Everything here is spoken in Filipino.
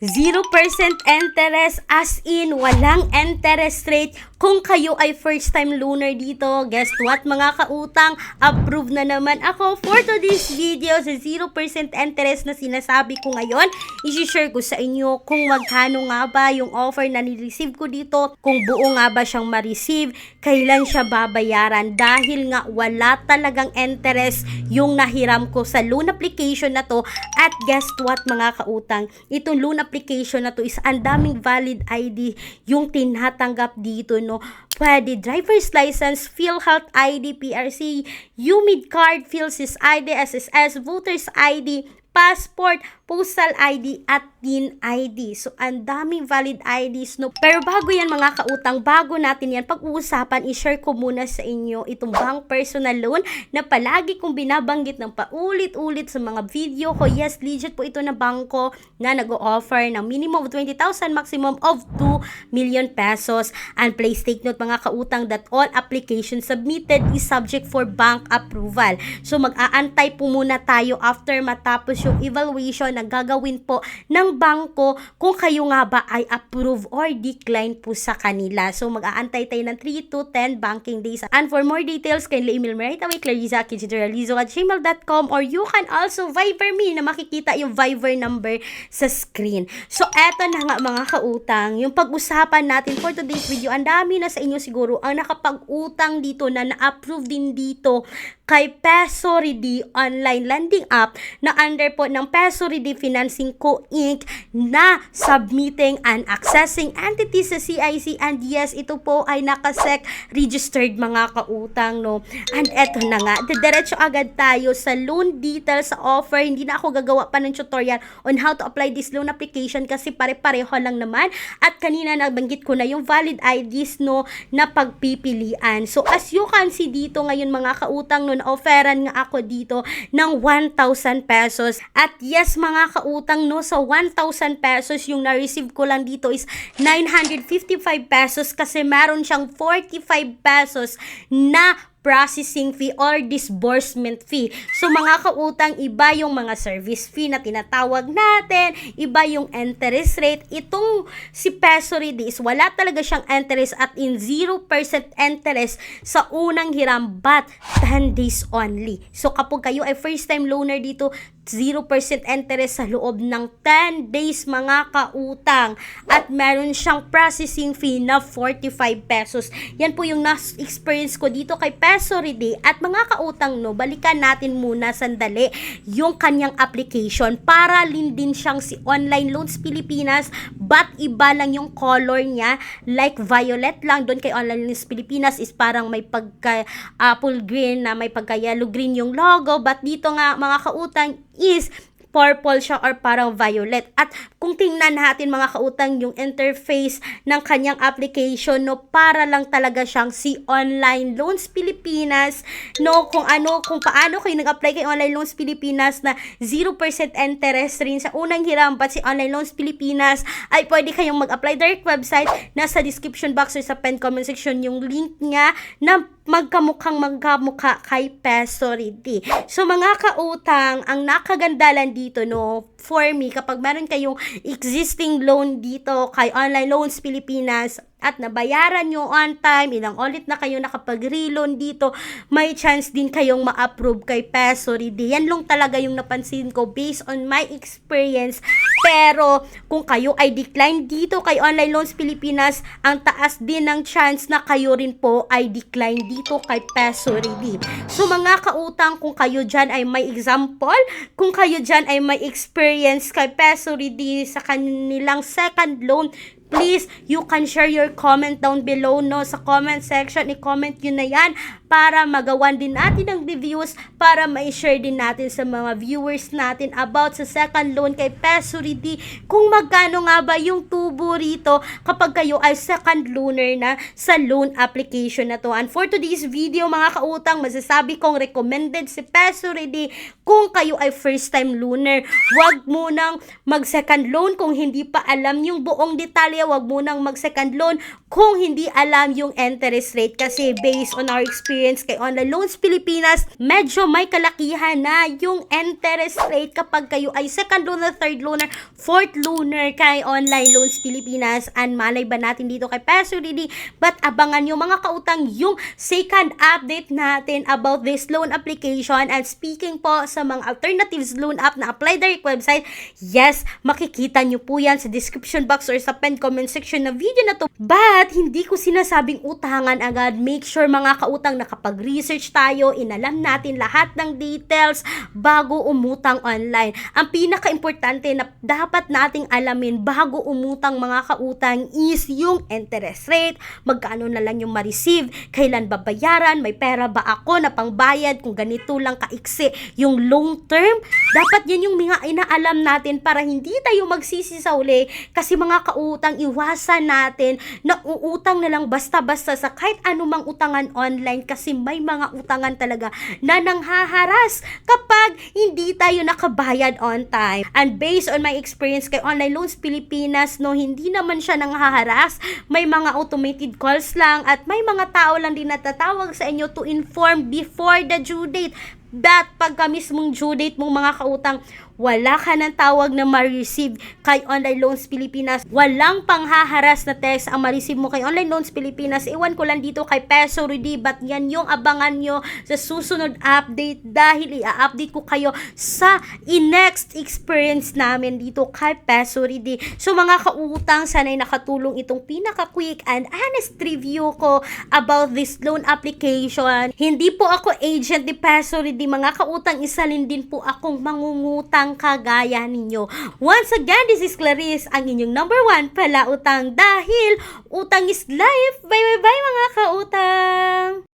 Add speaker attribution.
Speaker 1: 0% interest, as in walang interest rate. Kung kayo ay first time loaner dito, guess what mga kautang, approve na naman ako for today's video sa 0% interest na sinasabi ko ngayon. I-share ko sa inyo kung magkano nga ba yung offer na ni-receive ko dito, kung buo nga ba siyang ma-receive, kailan siya babayaran, dahil nga wala talagang interest yung nahiram ko sa loan application na to. At guess what mga kautang, itong loan application na to is ang daming valid ID yung tinatanggap dito, no? Pwede driver's license, PhilHealth ID, PRC, UMID card, PhilSys ID, SSS, voters ID, passport, postal ID, at TIN ID. So, ang daming valid IDs, no? Pero bago yan mga kautang, bago natin yan pag-uusapan, i-share ko muna sa inyo itong bank personal loan na palagi kong binabanggit ng paulit-ulit sa mga video ko. Yes, legit po ito na bangko na nag-o-offer ng minimum of 20,000, maximum of 2 million pesos. And please take note mga kautang that all applications submitted is subject for bank approval. So, mag-aantay po muna tayo after matapos yung evaluation na gagawin po ng bangko kung kayo nga ba ay approve or decline po sa kanila. So, mag-aantay tayo ng 3 to 10 banking days. And for more details, kindly email me right away, clarissa@gmail.com, or you can also Viber me na makikita yung Viber number sa screen. So, eto na nga mga kautang, yung pag-usapan natin for today's video. Ang dami na sa inyo siguro ang nakapag-utang dito na na-approve din dito kay PesoReady online lending app na under po ng PesoReady Financing Co. Inc. na submitting and accessing entities sa CIC, and yes, ito po ay nakasec registered mga kautang, no? And eto na nga, diretso agad tayo sa loan details sa offer. Hindi na ako gagawa pa ng tutorial on how to apply this loan application kasi pare-pareho lang naman, at kanina nabanggit ko na yung valid IDs, no, na pagpipilian. So as you can see dito ngayon mga kautang, no, na-offeran nga ako dito ng 1,000 pesos. At yes mga kautang, no, sa 1,000 pesos yung na-receive ko lang dito is 955 pesos kasi meron siyang 45 pesos na processing fee or disbursement fee. So mga kautang, iba yung mga service fee na tinatawag natin, iba yung interest rate. Itong si PesoReady is wala talaga siyang interest, at in 0% interest sa unang hiram, but 10 days only. So kapag kayo ay first time loaner dito, 0% interest sa loob ng 10 days mga kautang, at meron siyang processing fee na 45 pesos. Yan po yung na-experience ko dito kay PesoReady. At mga kautang, no, balikan natin muna sandali yung kanyang application. Para din siyang si Online Loans Pilipinas, but iba lang yung color niya, like violet lang. Doon kay Online Loans Pilipinas is parang may pagka apple green na may pagka yellow green yung logo, but dito nga mga kautang is purple siya or parang violet. At kung tingnan natin mga kautang yung interface ng kanyang application, no, para lang talaga siyang si Online Loans Pilipinas, no, kung paano kayo nag-apply kay Online Loans Pilipinas na 0% interest rin sa unang hiram, but si Online Loans Pilipinas ay pwede kayong mag-apply direct website. Nasa description box or sa pen comment section yung link niya na magkamukha kay PesoReady. So mga kautang, ang nakagandalan dito, no, for me, kapag meron kayong existing loan dito kay Online Loans Pilipinas at nabayaran nyo on time, ilang ulit na kayo nakapag-reloan dito, may chance din kayong ma-approve kay PesoReady. Yan lang talaga yung napansin ko based on my experience. Pero kung kayo ay decline dito kay Online Loans Pilipinas, ang taas din ng chance na kayo rin po ay decline dito kay PesoReady. So mga kautang, kung kayo dyan ay may example, kung kayo dyan ay may experience kay PesoReady sa kanilang second loan, please, you can share your comment down below, no, sa comment section. I-comment yun na yan para magawan din natin ng reviews, para ma-share din natin sa mga viewers natin about sa second loan kay PesoReady, kung magkano nga ba yung tubo rito kapag kayo ay second loaner na sa loan application na to. And for today's video mga kautang, masasabi kong recommended si PesoReady kung kayo ay first time loaner. Huwag munang mag second loan kung hindi pa alam yung buong detalye. Huwag munang mag second loan kung hindi alam yung interest rate, kasi based on our experience experience kay Online Loans Pilipinas, medyo may kalakihan na yung interest rate kapag kayo ay second loaner, third loaner, fourth loaner kay Online Loans Pilipinas. And malay ba natin dito kay Peso Ready? But abangan nyo mga kautang yung second update natin about this loan application. And speaking po sa mga alternatives loan app na apply direct website, yes, makikita nyo po yan sa description box or sa pen comment section na video na to. But hindi ko sinasabing utangan agad. Make sure mga kautang nakapag-research tayo, inalam natin lahat ng details bago umutang online. Ang pinaka-importante na dapat nating alamin bago umutang mga kautang is yung interest rate, magkano na lang yung ma-receive, kailan babayaran, may pera ba ako na pangbayad, kung ganito lang kaiksi yung long term. Dapat yan yung mga inaalam natin para hindi tayo magsisi sa uli. Kasi mga kautang, iwasan natin na uutang na lang basta-basta sa kahit anumang utangan online kasi may mga utangan talaga na nanghaharas kapag hindi tayo nakabayad on time. And based on my experience kay Online Loans Pilipinas, no, hindi naman siya nanghaharas. May mga automated calls lang at may mga tao lang din natatawag sa inyo to inform before the due date. That pagka mismong due date mong mga kautang, wala ka ng tawag na ma-receive kay Online Loans Pilipinas. Walang panghaharas na text ang ma-receive mo kay Online Loans Pilipinas. Iwan ko lang dito kay Peso Ready, but yan yung abangan nyo sa susunod update dahil i-update ko kayo sa next experience namin dito kay Peso Ready. So mga kautang, sana'y nakatulong itong pinaka-quick and honest review ko about this loan application. Hindi po ako agent ni Peso Ready, mga kautang, isalin din po akong mangungutang kagaya ninyo. Once again, this is Clarice, ang inyong number 1 palautang dahil utang is life. Bye bye bye mga kautang!